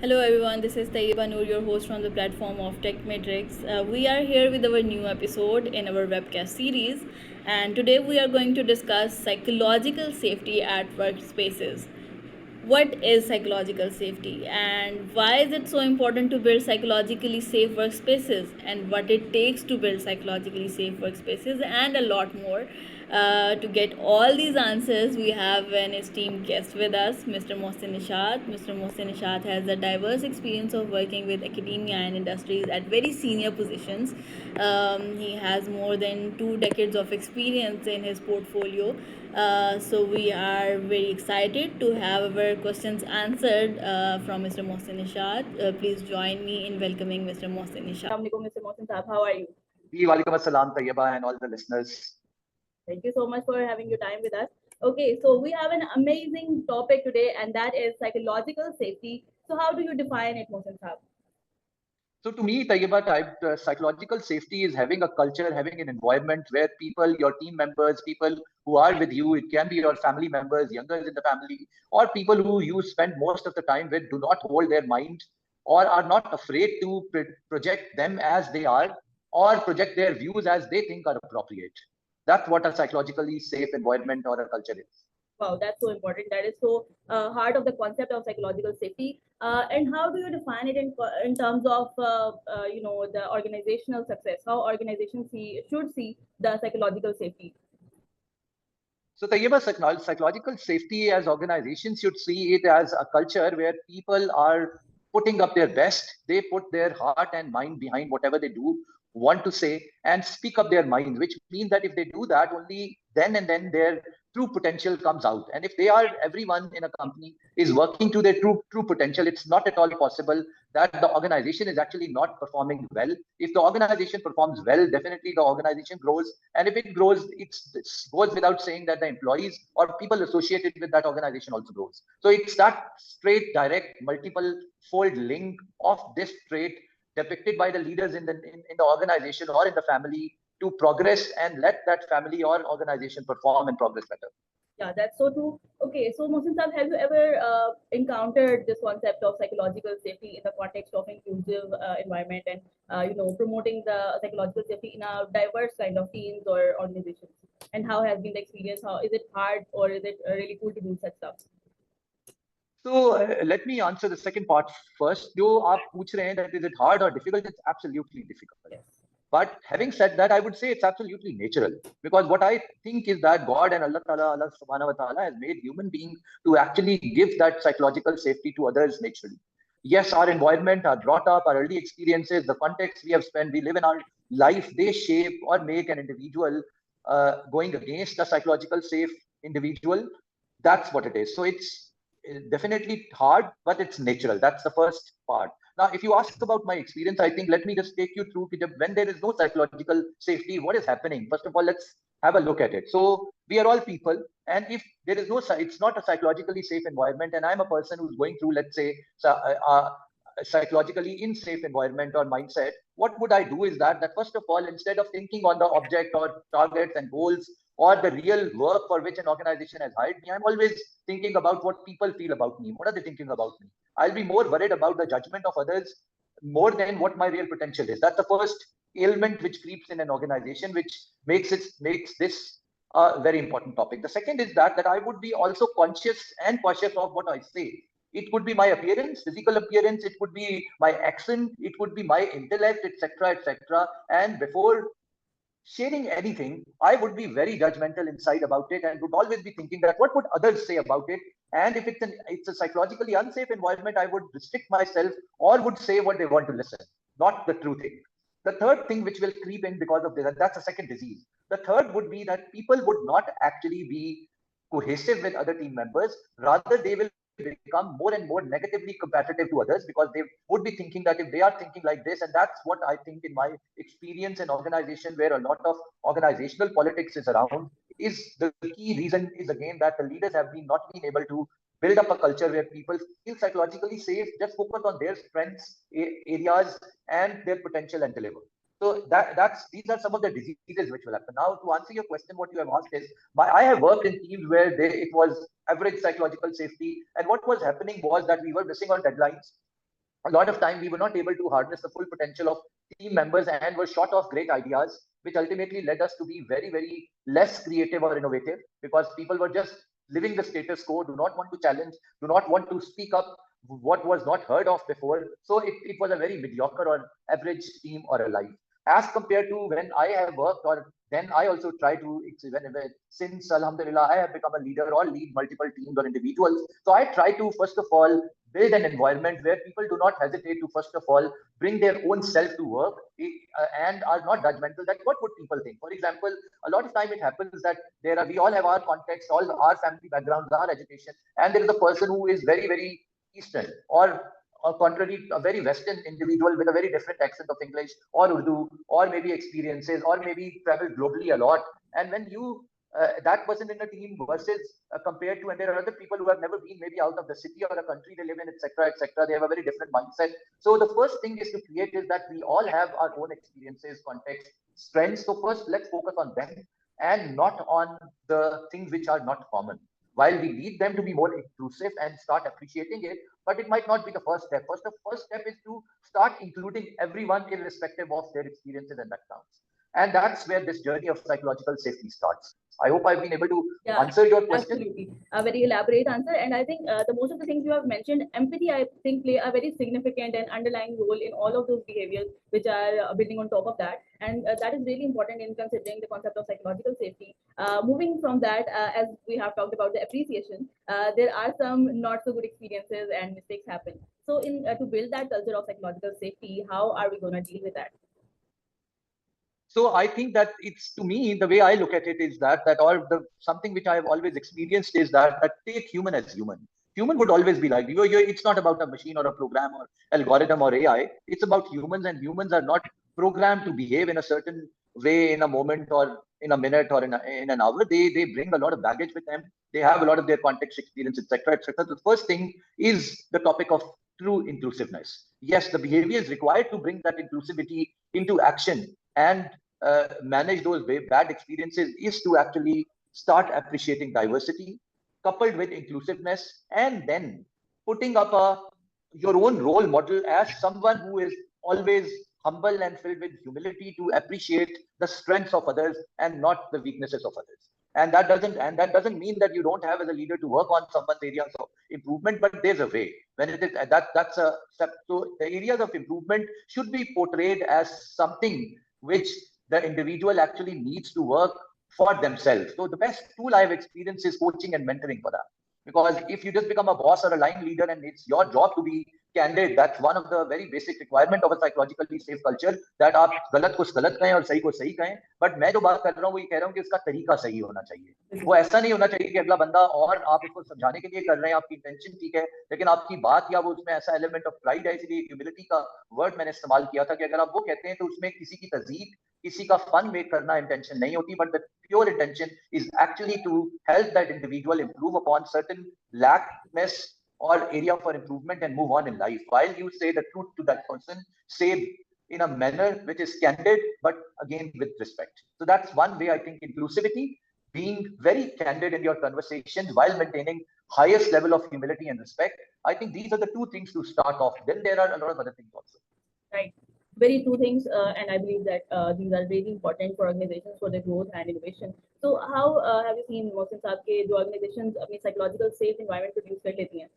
Hello everyone, this is Tayyiba Noor, your host from the platform of Tech Matrix. We are here with our new episode in our webcast series, and today we are going to discuss psychological safety at workspaces. What is psychological safety, and why is it so important to build psychologically safe workspaces, and what it takes to build psychologically safe workspaces, and a lot more. To get all these answers, we have an esteemed guest with us, Mr. Mohsin Nishat. Mr. Mohsin Nishat has a diverse experience of working with academia and industries at very senior positions. He has more than 2 decades of experience in his portfolio. So we are very excited to have our questions answered from Mr. Mohsin Nishat. Please join me in welcoming Mr. Mohsin Nishat. Assalamualaikum, Mr. Mohsin Saab. How are you? Walaikum assalam, Tayyiba, and all the listeners. Thank you so much for having your time with us. Okay, so we have an amazing topic today, and that is psychological safety. So, how do you define it, Mohsin Saab? So to me, Tayyiba, psychological safety is having a culture, having an environment where people, your team members, people who are with you, it can be your family members, younger in the family, or people who you spend most of the time with, do not hold their mind or are not afraid to project them as they are or project their views as they think are appropriate. That's what a psychologically safe environment or a culture is. Wow, that's so important. That is so heart of the concept of psychological safety. And how do you define it in terms of the organizational success? How organizations should see the psychological safety? So Tayyiba, psychological safety as organizations should see it as a culture where people are putting up their best. They put their heart and mind behind whatever they do, want to say, and speak up their mind, which means that if they do that, only then and then their true potential comes out. And if they are, everyone in a company is working to their true potential, it's not at all possible that the organization is actually not performing well. If the organization performs well, definitely the organization grows. And if it grows, it goes without saying that the employees or people associated with that organization also grows. So it's that straight, direct, multiple fold link of this trait depicted by the leaders in the organization or in the family to progress and let that family or organization perform and progress better. Yeah, that's so true. Okay, so Mohsin Saab, have you ever encountered this concept of psychological safety in the context of inclusive environment and promoting the psychological safety in a diverse kind of teams or organizations? And how has been the experience? How is it hard or is it really cool to do such stuff? So let me answer the second part first. जो आप पूछ रहे हैं that is it hard or difficult? It's absolutely difficult. Yes. But having said that, I would say it's absolutely natural because what I think is that God and Allah Ta'ala, Allah Subhanahu wa Ta'ala has made human being to actually give that psychological safety to others naturally. Yes, our environment, our brought up, our early experiences, the context we have spent, we live in our life, they shape or make an individual going against the psychological safe individual. That's what it is. So it's definitely hard, but it's natural. That's the first part. Now, if you ask about my experience, I think let me just take you through when there is no psychological safety, what is happening? First of all, let's have a look at it. So we are all people, and if there is no, it's not a psychologically safe environment, and I'm a person who's going through, let's say, a psychologically unsafe environment or mindset, what would I do is that first of all, instead of thinking on the object or targets and goals or the real work for which an organization has hired me, I'm always thinking about what people feel about me. What are they thinking about me? I'll be more worried about the judgment of others more than what my real potential is. That's the first ailment which creeps in an organization, which makes this a very important topic. The second is that I would be also conscious and cautious of what I say. It could be my appearance, physical appearance. It could be my accent. It could be my intellect, etc., etc. And before sharing anything, I would be very judgmental inside about it and would always be thinking that what would others say about it? And if it's a psychologically unsafe environment, I would restrict myself or would say what they want to listen, not the true thing. The third thing which will creep in because of this, and that's a second disease. The third would be that people would not actually be cohesive with other team members. Rather, they will become more and more negatively competitive to others because they would be thinking that if they are thinking like this, and that's what I think in my experience in organization where a lot of organizational politics is around, is the key reason is again that the leaders have been not been able to build up a culture where people feel psychologically safe, just focus on their strengths, areas, and their potential and deliver. So that's these are some of the diseases which will happen. Now, to answer your question, what you have asked is, I have worked in teams where it was average psychological safety, and what was happening was that we were missing on deadlines. a lot of time we were not able to harness the full potential of team members and were short of great ideas, which ultimately led us to be very, very less creative or innovative because people were just living the status quo, do not want to challenge, do not want to speak up what was not heard of before. So it was a very mediocre or average team or a life. As compared to when I have worked, or then I also try to, since Alhamdulillah, I have become a leader or lead multiple teams or individuals. So I try to, first of all, build an environment where people do not hesitate to, first of all, bring their own self to work and are not judgmental that what would people think. For example, a lot of time it happens that we all have our context, all our family backgrounds, our education, and there is a person who is very, very Eastern or contrary, a very Western individual with a very different accent of English or Urdu, or maybe experiences, or maybe traveled globally a lot. And when you that person in a team versus compared to, and there are other people who have never been maybe out of the city or a country they live in, etc., etc. They have a very different mindset. So the first thing is to create is that we all have our own experiences, context, strengths. So first, let's focus on them and not on the things which are not common. While we need them to be more inclusive and start appreciating it, but it might not be the first step. The first step is to start including everyone irrespective of their experiences and backgrounds. And that's where this journey of psychological safety starts. I hope I've been able to answer your question. Absolutely. A very elaborate answer. And I think the most of the things you have mentioned, empathy, I think, play a very significant and underlying role in all of those behaviors, which are building on top of that. And that is really important in considering the concept of psychological safety. Moving from that, as we have talked about the appreciation, there are some not so good experiences and mistakes happen. So in to build that culture of psychological safety, how are we going to deal with that? So I think that it's, to me, the way I look at it is that or the something which I have always experienced is that take human as human. Human would always be like you. It's not about a machine or a program or algorithm or AI. It's about humans, and humans are not programmed to behave in a certain way in a moment or in a minute or in an hour. They bring a lot of baggage with them. They have a lot of their context, experience, etc., etc. The first thing is the topic of true inclusiveness. Yes, the behavior is required to bring that inclusivity into action and manage those bad experiences is to actually start appreciating diversity coupled with inclusiveness, and then putting up your own role model as someone who is always humble and filled with humility to appreciate the strengths of others and not the weaknesses of others. And that doesn't mean that you don't have as a leader to work on someone's areas of improvement, but there's a way. When it is that's a step. So the areas of improvement should be portrayed as something which the individual actually needs to work for themselves. So the best tool I have experienced is coaching and mentoring for that. Because if you just become a boss or a line leader and it's your job to be candid, that's one of the very basic requirement of a psychologically safe culture, that आप गलत को गलत कहें और सही को सही कहें. बट मैं जो बात कर रहा हूँ वो ये कह रहा हूँ कि इसका तरीका सही होना चाहिए. वो ऐसा नहीं होना चाहिए कि अगला बंदा, और आप उसको समझाने के लिए कर रहे हैं, आपकी इंटेंशन ठीक है, लेकिन आपकी बात या वो उसमें ऐसा एलिमेंट ऑफ प्राइड है. इसलिए ह्यूमिलिटी का वर्ड मैंने इस्तेमाल किया था कि अगर आप वो कहते हैं तो उसमें किसी की तज़ीक, किसी का फन मेक करना इंटेंशन नहीं होती, but the pure intention is actually to help that individual improve upon certain lackness or area for improvement and move on in life. While you say the truth to that person, say in a manner which is candid, but again with respect. So that's one way. I think inclusivity, being very candid in your conversations while maintaining highest level of humility and respect. I think these are the two things to start off. Then there are a lot of other things also. Right. Very true things, and I believe that these are really important for organizations for their growth and innovation. So, how have you seen Mohsin साहब के जो organizations अपनी psychological safe environment produce कर लेती हैं,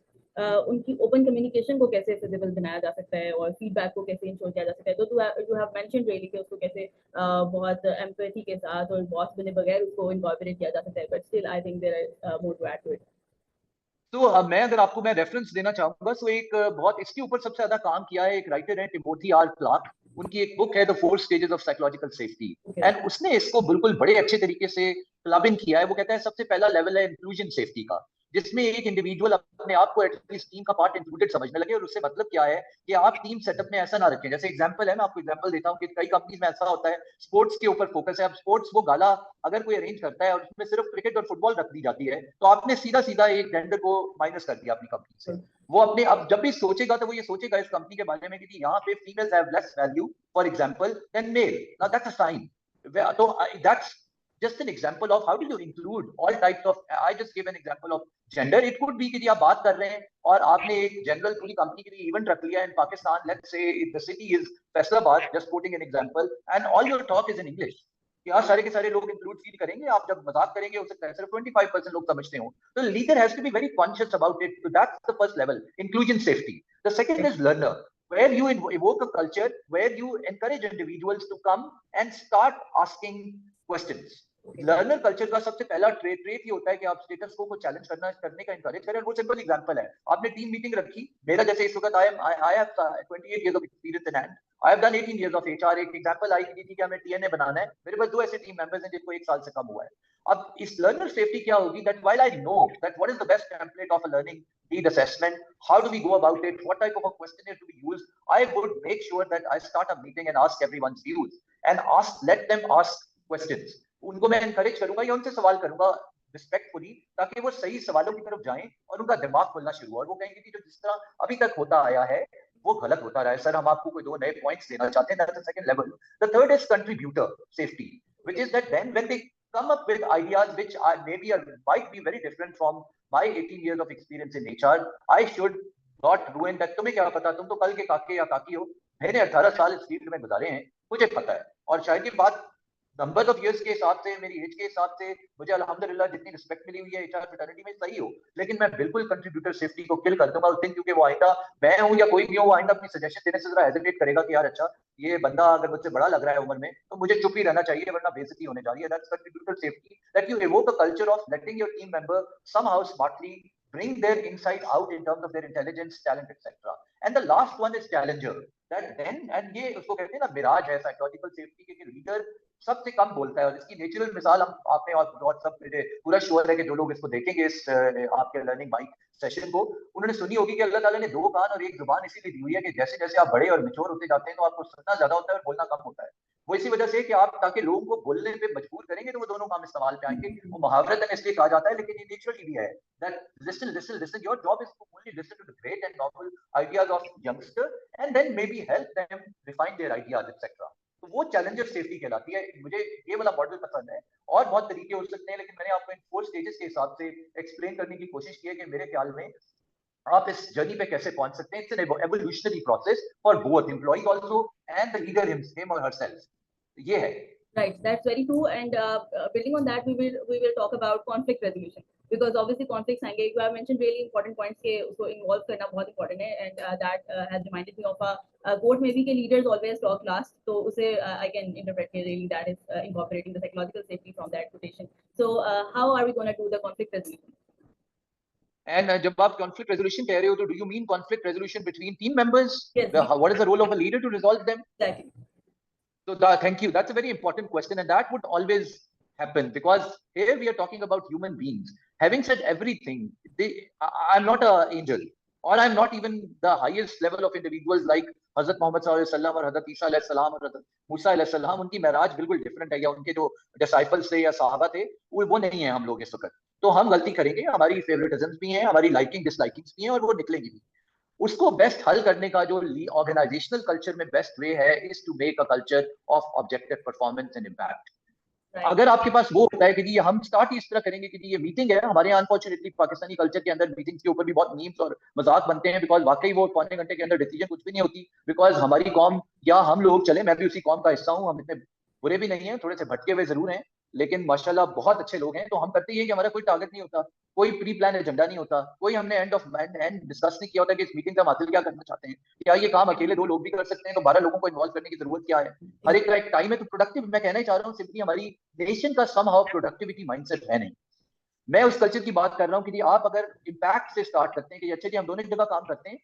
उनकी open communication को कैसे feasible बनाया जा सकता है और feedback को कैसे ensure किया जा सकता है? तो you have mentioned really कि उसको कैसे बहुत empathy के साथ और boss बने बगैर उसको incorporate किया जा सकता है, but still I think there is more to add to it. तो मैं अगर आपको मैं रेफरेंस देना चाहूंगा, तो एक बहुत इसके ऊपर सबसे ज्यादा काम किया है एक राइटर है टिमोथी आर क्लार्क. उनकी एक बुक है the 4 stages of psychological safety, and उसने इसको बिल्कुल बड़े अच्छे तरीके से क्लब इन किया है. वो कहता है सबसे पहला लेवल है इंक्लूजन सेफ्टी का, जिसमें एक इंडिविजुअल अपने आप को एटलीस्ट टीम का पार्ट इंक्लूडेड समझने लगे. और उससे मतलब क्या है कि आप टीम सेटअप में ऐसा ना रखें. जैसे एग्जांपल है, मैं आपको एग्जांपल देता हूं कि कई कंपनीज में ऐसा होता है स्पोर्ट्स के ऊपर फोकस है. अब स्पोर्ट्स वो गाला अगर कोई अरेंज करता है और उसमें सिर्फ क्रिकेट और फुटबॉल रख दी जाती है, तो आपने सीधा सीधा एक जेंडर को माइनस कर दिया अपनी कंपनी से. वो अपने अब जब भी सोचेगा तो वो ये सोचेगा इस कंपनी के बारे में कि यहाँ पे females have less value for example than male. Now that's a sign. तो that's just an example of how do you include all types of, I just gave an example of gender. It could be कि आप बात कर रहे हैं और आपने एक जनरल पूरी कंपनी के लिए इवेंट रख लिया in Pakistan, let's say the city is Faisalabad, just quoting an example, and all your talk is in English. क्या सारे के सारे लोग इंक्लूड फील करेंगे? आप जब मजाक करेंगे हो सकता है सिर्फ 25% लोग समझते हो. तो leader has to be very conscious about it. So that's the first level, inclusion safety. The second is learner, where you evoke a culture where you encourage individuals to come and start asking questions. Learner culture का सबसे पहला trait ये होता है कि आप status को challenge करने का इंकरेज करें. वो सिंपल एग्जांपल है, आपने टीम मीटिंग रखी, मेरा जैसे इस वक्त I have 28 years of experience in hand. I have done 18 years of HR. एक एग्जांपल आई थी कि हमें TNA बनाना है, मेरे पास 2 ऐसे टीम मेंबर्स हैं जिनको 1 साल से कम हुआ है. अब इस लर्नर सेफ्टी क्या होगी? That while I know that what is the best template of a learning need assessment, how do we go about it, what type of a questionnaire to be used, I would make sure that I start a meeting and ask everyone's views and let them ask questions. उनको मैं encourage करूंगा या उनसे सवाल करूंगा respectfully, ताकि वो सही सवालों की तरफ जाएं और उनका दिमाग खुलना शुरू हो. और वो कहेंगे कि जो जिस तरह अभी तक होता आया है वो गलत होता रहा है. सर हम आपको कोई 2 नए पॉइंट्स देना चाहते हैं. That's the second level. The third is contributor safety, which is that then when they come up with ideas which are maybe might be very different from my 18 years of experience in HR, I should not ruin that. तुम्हें क्या पता, तुम तो कल के काके या काकी हो, मैंने 18 साल इस फील्ड में गुजारे हैं, मुझे पता है. और शायद ये बात नंबर ऑफ इयर्स के हिसाब से, मेरी एज के हिसाब से मुझे अल्हम्दुलिल्लाह जितनी रिस्पेक्ट मिली हुई है एचआर फ्रेटर्निटी में सही हो, लेकिन मैं बिल्कुल कंट्रीब्यूटर सेफ्टी को किल कर दूंगा उस दिन, क्योंकि वो आइंदा, मैं हूं या कोई भी हो, वो आइंदा अपनी सजेशन देने से जरा हेजिटेट करेगा कि यार अच्छा ये बंदा अगर मुझसे बड़ा लग रहा है उम्र में तो मुझे चुप ही रहना चाहिए वरना बेइज्जती होने जा रही है. That's contributor safety, that you evoke a culture of letting your team member somehow smartly bring their insight out in terms of their intelligence, talent, etc. And the last one is challenger. That then, and ये उसको कहते हैं ना मिराज है psychological safety के, leader सबसे कम बोलता है. और इसकी नेचुरल मिसाल हम आपने और सब पूरा श्योर है कि जो लोग इसको देखेंगे इस आपके लर्निंग बाइक सेशन को, उन्होंने सुनी होगी कि अल्लाह ताला ने 2 कान और 1 जुबान इसीलिए दी हुई है कि जैसे जैसे आप बड़े और मैच्योर होते जाते हैं तो आपको सुनना ज्यादा होता है और बोलना कम होता है. वो इसी वजह से कि आप ताकि लोगों को बोलने पे मजबूर करेंगे तो वो दोनों काम इस्तेमाल पे आएंगे. वो मुहावरतन इसलिए कहा जाता है, लेकिन ये नेचुरली भी है that listen, your job is to only listen to the great and novel ideas of youngster and then maybe help them refine their ideas etc. तो वो चैलेंजर सेफ्टी कहलाती है. मुझे ये वाला मॉडल पसंद है. और बहुत तरीके हो सकते हैं, लेकिन मैंने आपको इन 4 स्टेजेस के हिसाब से एक्सप्लेन करने की कोशिश की है कि मेरे ख्याल में आप इस जर्नी पे कैसे पहुंच सकते हैं. It's an evolutionary process for both employees also and the leader him और हरसेल्फ. ये है. Right, that's very true. And building on that, we will talk about conflict resolution, because obviously conflicts आएंगे. You have mentioned really important points के उसको involve करना बहुत important है, and that has reminded me of a quote maybe कि leaders always talk last. तो उसे I can interpret के really that is incorporating the psychological safety from that quotation. So how are we going to do the conflict resolution? And जब आप conflict resolution कह रहे हो तो do you mean conflict resolution between team members? Yes. What is the role of a leader to resolve them? Exactly. So thank you. That's a very important question, and that would always happen because here we are talking about human beings. Having said everything, I'm not an angel, or I'm not even the highest level of individuals like Hazrat Muhammad sallallahu alaihi wasallam or Hazrat Isa alaihi salam or Hazrat Musa alaihi salam. उनकी महराज बिल्कुल different है, या उनके जो disciples थे या साहबा थे वो नहीं है हम लोग इस वक्त. तो हम गलती करेंगे, हमारी फेवरेटिज्म्स भी हैं, हमारी लाइकिंग डिसलाइकिंग्स भी हैं, और वो निकलेंगी भी. उसको बेस्ट हल करने का जो ऑर्गेनाइजेशनल कल्चर में बेस्ट वे है is to make a culture of objective performance and impact. अगर आपके पास वो होता है कि जी हम स्टार्ट इस तरह करेंगे कि जी ये मीटिंग है, हमारे यहाँ अनफॉर्चुनेटली पाकिस्तानी कल्चर के अंदर मीटिंग्स के ऊपर भी बहुत मीम्स और मजाक बनते हैं, बिकॉज वाकई वो पौने घंटे के अंदर डिसीजन कुछ भी नहीं होती. बिकॉज हमारी कौम या हम लोग, चले मैं भी उसी कौम का हिस्सा हूँ, हम इतने बुरे भी नहीं है, थोड़े से भटके हुए जरूर हैं, लेकिन माशाल्लाह बहुत अच्छे लोग हैं. तो हम करते ही हैं कि हमारा कोई टारगेट नहीं होता, कोई प्री प्लान एजेंडा नहीं होता, कोई हमने एंड डिस्कस नहीं किया होता कि इस मीटिंग का हासिल क्या करना चाहते हैं, क्या ये काम अकेले 2 लोग भी कर सकते हैं, तो 12 लोगों को इन्वॉल्व करने की जरूरत क्या है. हर एक का एक टाइम है. तो प्रोडक्टिव, मैं कहना ही चाह रहा हूँ सिंपली, हमारी नेशन का समहाउ प्रोडक्टिविटी माइंडसेट है नहीं. मैं उस कल्चर की बात कर रहा हूँ कि आप अगर इम्पैक्ट से स्टार्ट करते हैं कि अच्छा जी हम दोनों एक जगह काम करते हैं,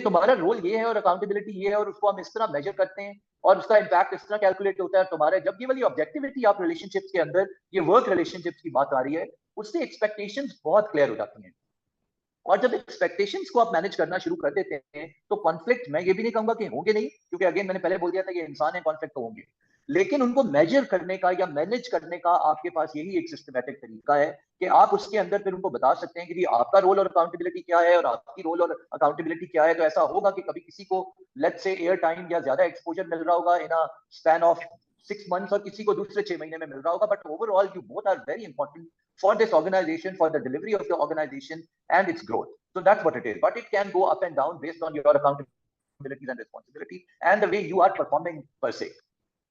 तुम्हारा रोल ये है और अकाउंटेबिलिटी ये है, और उसको हम इस तरह मेजर करते हैं और उसका इम्पैक्ट इस तरह कैलकुलेट होता है. तुम्हारे जब ये वाली ऑब्जेक्टिविटी आप रिलेशनशिप्स के अंदर, ये वर्क रिलेशनशिप्स की बात आ रही है, उससे एक्सपेक्टेशंस बहुत क्लियर हो जाती हैं. और जब एक्सपेक्टेशंस को आप मैनेज करना शुरू कर देते हैं तो कॉन्फ्लिक्ट, मैं ये भी नहीं कहूंगा कि होंगे नहीं, क्योंकि अगेन मैंने पहले बोल दिया था कि इंसान है, कॉन्फ्लिक्ट तो होंगे, लेकिन उनको मेजर करने का या मैनेज करने का आपके पास यही एक सिस्टमैटिक तरीका है कि आप उसके अंदर फिर उनको बता सकते हैं कि आपका रोल और अकाउंटेबिलिटी क्या है और आपकी रोल और अकाउंटेबिलिटी क्या है. तो ऐसा होगा कि कभी किसी को लेट्स से एयर टाइम या ज्यादा एक्सपोजर मिल रहा होगा इन अ स्पैन ऑफ 6 months और किसी को दूसरे 6 महीने में मिल रहा होगा, but overall you both are very important for this organization, for the delivery of the organization and its growth. So that's what it is. But it can go up and down based on your accountabilities and responsibility and the way you are performing per se.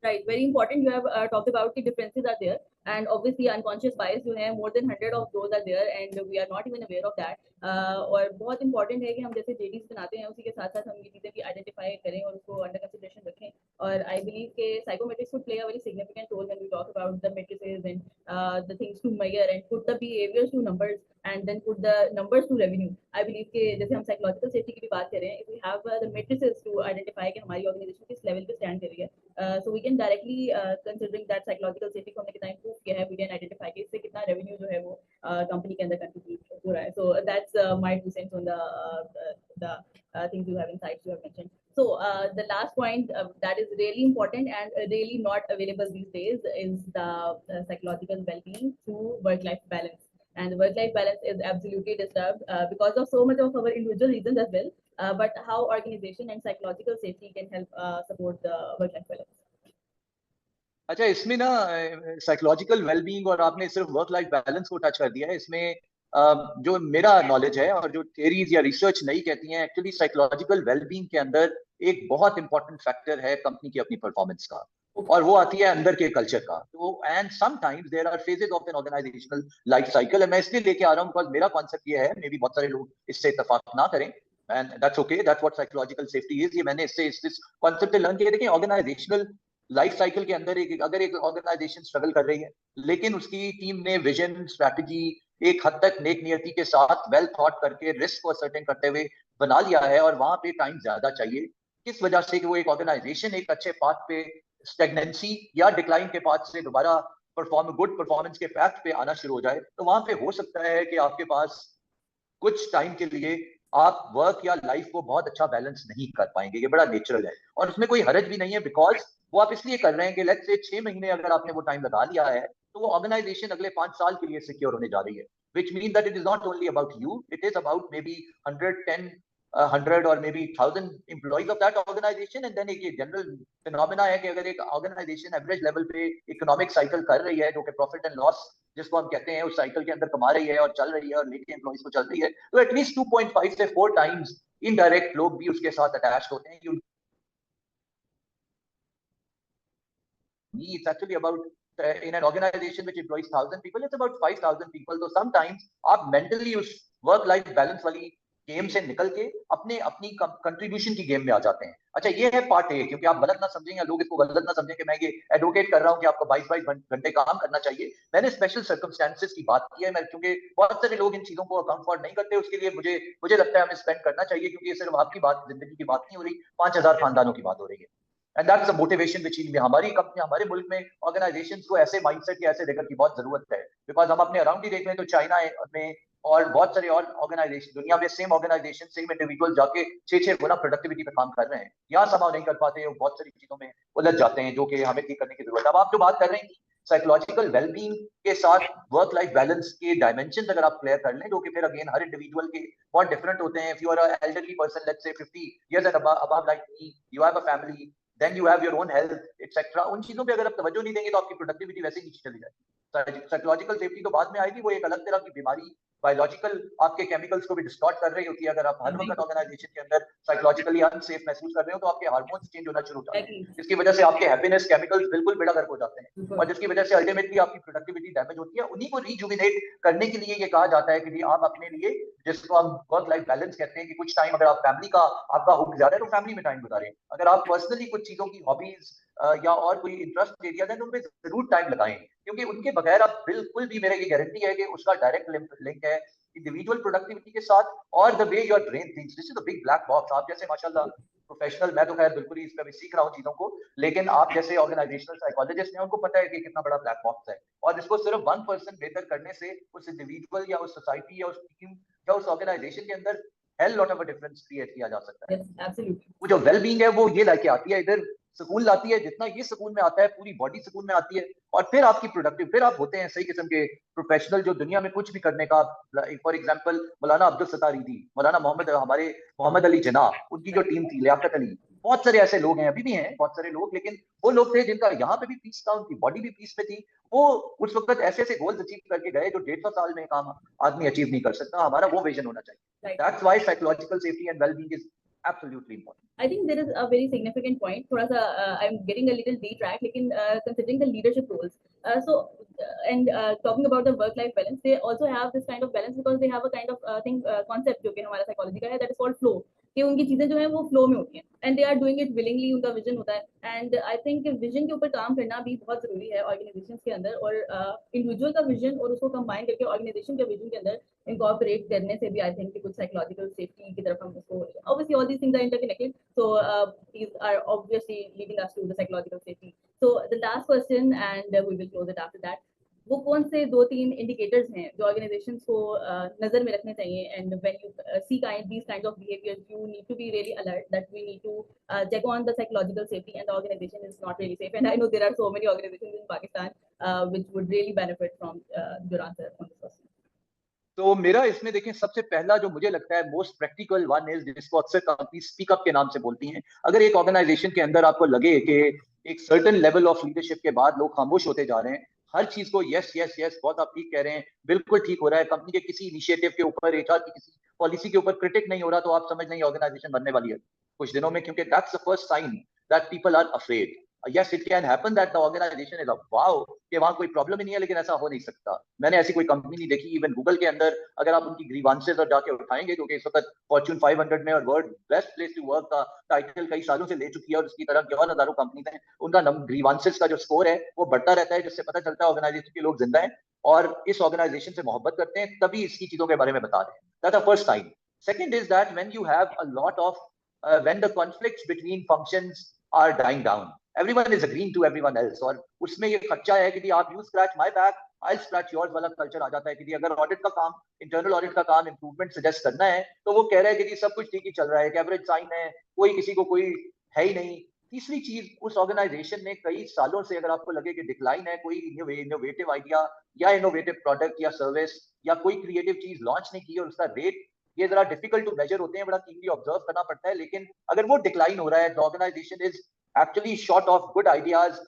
Right, very important. You have talked about the differences are there, and obviously unconscious bias जो है more than 100 of those are there, and we are not even aware of that. और बहुत important है कि हम जैसे JDs बनाते हैं उसी के साथ साथ हम ये चीजें भी identify करें और उसको under consideration रखें. और I believe कि psychometrics would play a very significant role when we talk about the matrices and the things to measure and put the behaviors to numbers and then put the numbers to revenue. I believe कि जैसे हम psychological safety की भी बात करें, if we have the matrices to identify कि हमारी organization किस level पे stand कर रही है, so we can directly considering that psychological safety को हमने कितना improve किया है, we can identify कि इससे कितना revenue जो है वो company के अंदर contribute हो रहा है. So that's my 2 cents on the things you have insights you have mentioned. So the last point that is really important and really not available these days is the psychological well-being through work-life balance. And the work-life balance is absolutely disturbed because of so much of our individual reasons as well. But how organization and psychological safety can help support the work-life balance? अच्छा, इसमें ना psychological wellbeing और आपने सिर्फ work life balance को touch कर दिया है. इसमें जो मेरा नॉलेज है और जो थियरीज या रिसर्च नहीं कहती हैं, एक्चुअली साइकोलॉजिकल वेलबींग के अंदर एक बहुत इंपॉर्टेंट फैक्टर है कंपनी की अपनी परफॉर्मेंस का, और वो आती है अंदर के कल्चर का. तो and sometimes there are phases of an organisational life cycle. मैं इसलिए लेके आ रहा हूँ बिकॉज मेरा कॉन्सेप्ट ये है, मे बी बहुत सारे लोग इससे इत्तेफाक ना करें, and that's okay, that's what psychological safety is. ये मैंने इससे इस कॉन्सेप्ट से लर्न किया. देखिए, ऑर्गेनाइजेशनल लाइफ साइकिल के अंदर अगर एक ऑर्गेनाइजेशन स्ट्रगल कर रही है लेकिन उसकी टीम ने विजन स्ट्रैटेजी एक हद तक नेक नियति के साथ वेल थॉट करके रिस्क को सर्टेन करते हुए बना लिया है, और वहां पे टाइम ज्यादा चाहिए किस वजह से कि वो एक ऑर्गेनाइजेशन एक अच्छे पाथ पे स्टेगनेंसी या डिक्लाइन के पाथ से दोबारा गुड परफॉर्मेंस के पैथ पे आना शुरू हो जाए, तो वहां पे हो सकता है कि आपके पास कुछ टाइम के लिए आप वर्क या लाइफ को बहुत अच्छा बैलेंस नहीं कर पाएंगे. ये बड़ा नेचुरल है और उसमें कोई हरज भी नहीं है, बिकॉज वो आप इसलिए कर रहे हैं कि लेट्स से 6 महीने अगर आपने वो टाइम लगा लिया है तो वो ऑर्गेनाइजेशन अगले 5 साल के लिए सिक्योर होने जा रही है, which means that it is not only about you, it is about maybe 100 or maybe 1000 employees of that organization. And then एक ये जनरल फिनोमेना है कि अगर एक ऑर्गेनाइजेशन एवरेज लेवल पे इकोनॉमिक साइकिल कर रही है जो कि प्रॉफिट एंड लॉस जिसको हम कहते हैं उस साइकिल के अंदर कमा रही है और चल रही है और लेके एम्प्लॉइज को चल रही है, तो एटलीस्ट 2.5 से 4 टाइम्स इनडायरेक्ट लोग भी उसके साथ अटैच होते हैं. It's actually about in an organization which employs 1,000 people, it's about 5,000 people. So sometimes आप mentally उस work life balance वाली गेम से निकल के अपनी कंट्रीब्यूशन की गेम में आ जाते हैं. अच्छा, ये है पार्ट ए, क्योंकि आप गलत ना समझें या लोग इसको गलत ना समझें कि मैं ये एडवोकेट कर रहा हूँ कि आपको 22-22 घंटे काम करना चाहिए. मैंने स्पेशल सर्कमस्टेंसेस की बात की है, मैं क्योंकि बहुत सारे लोग इन चीजों को अकाउंट फॉर नहीं करते, उसके लिए मुझे लगता है हमें स्पेंड करना चाहिए, क्योंकि ये सिर्फ आपकी बात जिंदगी की बात नहीं हो रही, 5,000 खानदानों की बात हो रही है. एंड दैट्स द मोटिवेशन विच हमारी कंपनी हमारे मुल्क में ऑर्गेनाइजेशंस को ऐसे माइंडसेट या ऐसे रिगर की बहुत जरूरत है. बिकॉज हम अपने अराउंड ही देख रहे हैं तो चाइना में और बहुत सारे और ऑर्गेनाइजेशन दुनिया में सेम ऑर्गेनाइजेशन सेम इंडिविजुअल जाके 6-6 गुना प्रोडक्टिविटी पे काम कर रहे हैं. यहाँ समाव नहीं कर पाते, बहुत सारी चीजों में उलझ जाते हैं जो कि हमें ठीक करने की जरूरत है. अब आप जो बात कर रहे हैं साइकोलॉजिकल वेलबींग के साथ वर्क लाइफ बैलेंस के डायमेंशन अगर आप क्लियर कर लें, जो कि फिर अगेन हर इंडिविजुअल के बहुत डिफरेंट होते हैं. If you are a elderly person, let's say 50 years and above like me, you have a family, then you have your own health etc. उन चीजों पे अगर आप तवज्जो नहीं देंगे तो आपकी प्रोडक्टिविटी वैसे ही नीचे चली जाएगी. साइकोलॉजिकल सेफ्टी तो बाद में आएगी, वो एक अलग तरह की बीमारी बायोलॉजिकल आपके केमिकल्स को भी डिस्टॉर्ट कर रही होती है. अगर आप हर वक्त ऑर्गेनाइजेशन के अंदर साइकोलॉजिकली अनसेफ महसूस कर रहे हो तो आपके हार्मोन्स चेंज होना शुरू हो जाते हैं, जिसकी वजह से आपके हैप्पीनेस केमिकल्स बिल्कुल बेड़ागर्क हो जाते हैं और जिसकी वजह से अल्टीमेटली आपकी प्रोडक्टिविटी डैमेज होती है. उन्हीं को रिजुविनेट करने के लिए ये कहा जाता है कि जी आप अपने लिए, जिसको हम वर्क लाइफ बैलेंस कहते हैं, कि कुछ टाइम अगर आप फैमिली का आपका हुक ज्यादा है तो फैमिली में टाइम गुजारें. अगर आप पर्सनली कुछ चीजों की हॉबीज या और कोई इंटरेस्ट एरिया है तो उनमें जरूर टाइम लगाएं, क्योंकि उनके बगैर आप बिल्कुल भी, मेरा ये गारंटी है कि उसका डायरेक्ट लिंक है इंडिविजुअल प्रोडक्टिविटी के साथ और the way your brain thinks. This is a big black box. आप जैसे माशाल्लाह प्रोफेशनल, मैं तो खैर बिल्कुल ही इस पर सीख रहा हूँ चीजों को, लेकिन आप जैसे ऑर्गेनाइजेशनल साइकोलॉजिस्ट हैं उनको पता है कि कितना बड़ा ब्लैक बॉक्स है, और इसको सिर्फ 1% बेहतर करने से उस इंडिविजुअल या उस सोसाइटी या उस टीम या उस ऑर्गेनाइजेशन के अंदर hell lot of a difference create किया जा सकता है. वो जो वेलबींग है वो ये लाके आती है, इधर सुकून लाती है. जितना ये सुकून में आता है पूरी बॉडी सुकून में आती है, और फिर आपकी प्रोडक्टिव, फिर आप होते हैं सही किस्म के प्रोफेशनल जो दुनिया में कुछ भी करने का. फॉर एग्जांपल मौलाना अब्दुल सत्तार ईदी, मौलाना मोहम्मद अली जिन्ना, उनकी जो टीम थी लियाकत अली, बहुत सारे ऐसे लोग हैं, अभी भी हैं बहुत सारे लोग, लेकिन वो लोग थे जिनका यहाँ पे भी पीस था, उनकी बॉडी भी पीस में थी। वो उस वक्त ऐसे ऐसे गोल्स अचीव करके गए जो 150 साल में काम आदमी अचीव नहीं कर सकता। हमारा वो विजन होना चाहिए। That's why psychological safety and wellbeing is absolutely important. I think there is a very significant point. थोड़ा सा I'm getting a little detracked, लेकिन considering the leadership roles, and talking about the work-life balance, they also have this kind of balance because they have a kind of concept जो कि हमारा psychology का है, that is called flow. कि उनकी चीजें जो है वो फ्लो में होती हैं and they are doing it willingly, उनका विजन होता है एंड आई थिंक विजन के ऊपर काम करना भी बहुत जरूरी है ऑर्गेनाइजेशंस के अंदर और इंडिविजुअल का विजन और उसको कंबाइन करके ऑर्गेनाइजेशन के विजन के अंदर इनकॉर्पोरेट करने से भी आई थिंक कुछ साइकोलॉजिकल सेफ्टी की तरफ हम उसको obviously all these things are interconnected so these are obviously leading us to the psychological safety. So the last question and we will close it after that. वो कौन से दो तीन इंडिकेटर्स हैं जो ऑर्गेनाइजेशंस को नजर में रखने चाहिए and when you see these kinds of behaviors you need to be really alert that we need to check on the psychological safety and the organization is not really safe and I know there are so many organizations in Pakistan which would really benefit from your answer on this question. तो मेरा इसमें देखें सबसे पहला जो मुझे लगता है मोस्ट प्रैक्टिकल वन इज जिसको अक्सर कंपनी स्पीक अप के नाम से बोलती हैं। अगर एक ऑर्गेनाइजेशन के अंदर आपको लगे कि एक सर्टेन लेवल ऑफ लीडरशिप के बाद लोग खामोश होते जा रहे हैं, हर चीज को यस यस यस बहुत आप ठीक कह रहे हैं, बिल्कुल ठीक हो रहा है, कंपनी के किसी इनिशिएटिव के ऊपर, एचआर की किसी पॉलिसी के ऊपर क्रिटिक नहीं हो रहा, तो आप समझ नहीं ऑर्गेनाइजेशन बनने वाली है कुछ दिनों में, क्योंकि that's the first sign that people are afraid. yes it can happen that the organization is a wow कि वहां कोई प्रॉब्लम ही नहीं है, लेकिन ऐसा हो नहीं सकता। मैंने ऐसी कोई कंपनी नहीं देखी। इवन गूगल के अंदर अगर आप उनकी ग्रीवांसेस और जाके उठाएंगे, जो कि इस वक्त फॉर्च्यून 500 में और world best place to work का टाइटल कई सालों से ले चुकी है और उसकी तरह 11,000 कंपनीज हैं, उनका ग्रीवांसेस का जो स्कोर है वो बढ़ता रहता है, जिससे पता चलता है ऑर्गेनाइजेशन के लोग जिंदा हैं और इस ऑर्गेनाइजेशन से मोहब्बत करते हैं, तभी इसकी चीजों के बारे में बता रहे हैं। That's the first sign. Second is that when you have a lot of when the conflicts between functions are dying down, everyone is agreeing to everyone else, और उसमें ये खर्चा है कि आप you scratch my back I'll scratch yours वाला culture आ जाता है कि अगर ऑडिट का काम, इंटरनल ऑडिट का काम इंप्रूवमेंट सजेस्ट करना है, तो वो कह रहे हैं कि सब कुछ ठीक ही चल रहा है, एवरेज साइन है, कोई किसी को कोई है ही नहीं। तीसरी चीज, उस ऑर्गेनाइजेशन ने कई सालों से अगर आपको लगे कि डिक्लाइन है, कोई इनोवेटिव आइडिया या इनोवेटिव प्रोडक्ट या सर्विस या कोई क्रिएटिव चीज लॉन्च नहीं की और उसका रेट, ये जरा डिफिकल्ट टू मेजर होते हैं, बड़ा कीनली ऑब्जर्व करना पड़ता है, लेकिन अगर वो डिक्लाइन हो रहा है, the organisation is actually short of good ideas,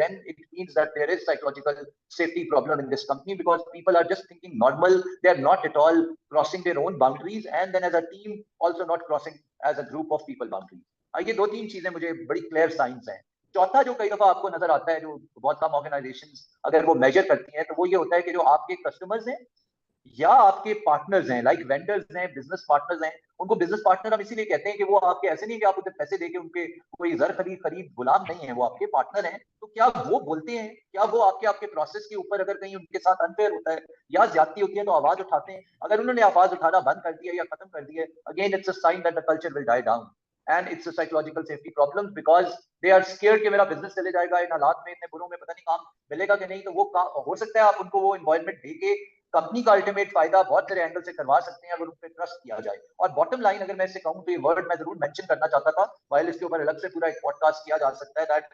then it means that there is psychological safety problem in this company because people are just thinking normal, they are not at all crossing their own boundaries and then as a team also not crossing as a group of people boundaries. ये दो तीन चीजें मुझे बड़ी clear signs हैं। चौथा जो कई दफा आपको नजर आता है, जो बहुत कम ऑर्गेनाइजेशंस अगर वो मेजर करती हैं, तो वो ये होता है कि जो आपके कस्टमर्स हैं या आपके पार्टनर्स हैं, लाइक वेंडर्स हैं, बिजनेस पार्टनर्स हैं, उनको बिजनेस पार्टनर हम इसीलिए कहते हैं कि वो आपके ऐसे नहीं कि आप उन्हें पैसे देके उनके कोई जर खरीद गुलाम नहीं है, वो आपके पार्टनर हैं। तो क्या वो बोलते हैं, क्या वो आपके प्रोसेस के ऊपर अगर कहीं उनके साथ अनफेयर होता है या ज्यादती होती है तो आवाज उठाते हैं? अगर उन्होंने आवाज उठाना बंद कर दिया या खत्म कर दिया, again it's a sign that the culture will die down and it's a psychological safety problem because they are scared कि मेरा बिजनेस चले जाएगा इन हालात में, इतने बुरों में, पता नहीं काम मिलेगा कि नहीं। तो वो हो सकता है आप उनको वो एनवायरमेंट देके कंपनी का अल्टीमेट फायदा बहुत सारे एंगल से करवा सकते हैं अगर उन पर ट्रस्ट किया जाए। और बॉटम लाइन अगर मैं इससे कहूं तो ये वर्ड मैं जरूर मेंशन करना चाहता था, वाइल इसके ऊपर अलग से पूरा एक पॉडकास्ट किया जा सकता है, दैट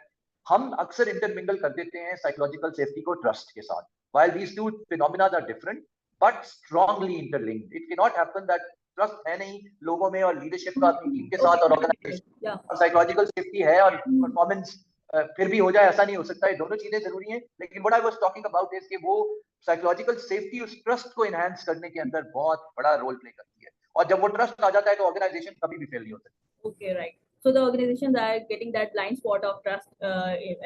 हम अक्सर इंटरमिंगल कर देते हैं साइकोलॉजिकल सेफ्टी को ट्रस्ट के साथ, while these two phenomena are different but strongly interlinked. It can not happen that trust है नहीं लोगों में और लीडरशिप का अपनी टीम के साथ और ऑर्गेनाइजेशन और साइकोलॉजिकल सेफ्टी है और परफॉर्मेंस फिर भी हो जाए, ऐसा नहीं हो सकता है। दोनों चीजें जरूरी हैं, लेकिन what I was talking about is कि वो साइकोलॉजिकल सेफ्टी उस ट्रस्ट को एनहांस करने के अंदर बहुत बड़ा रोल प्ले करती है, और जब वो ट्रस्ट आ जाता है तो ऑर्गेनाइजेशन कभी भी फेल नहीं हो सकती। Okay, right. So the organizations are getting that blind spot of trust,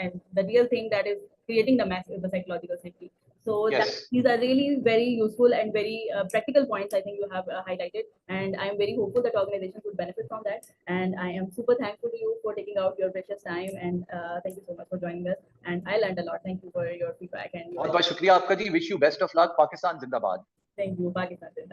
and the real thing that is creating the mess is the psychological safety. So these are really very useful and very practical points I think you have highlighted, and I am very hopeful that organizations would benefit from that. And I am super thankful to you for taking out your precious time, and thank you so much for joining us. And I learned a lot. Thank you for your feedback and बहुत बहुत शुक्रिया आपका जी। Wish you best of luck. Pakistan जिंदाबाद। Thank you, Pakistan जिंदाबाद।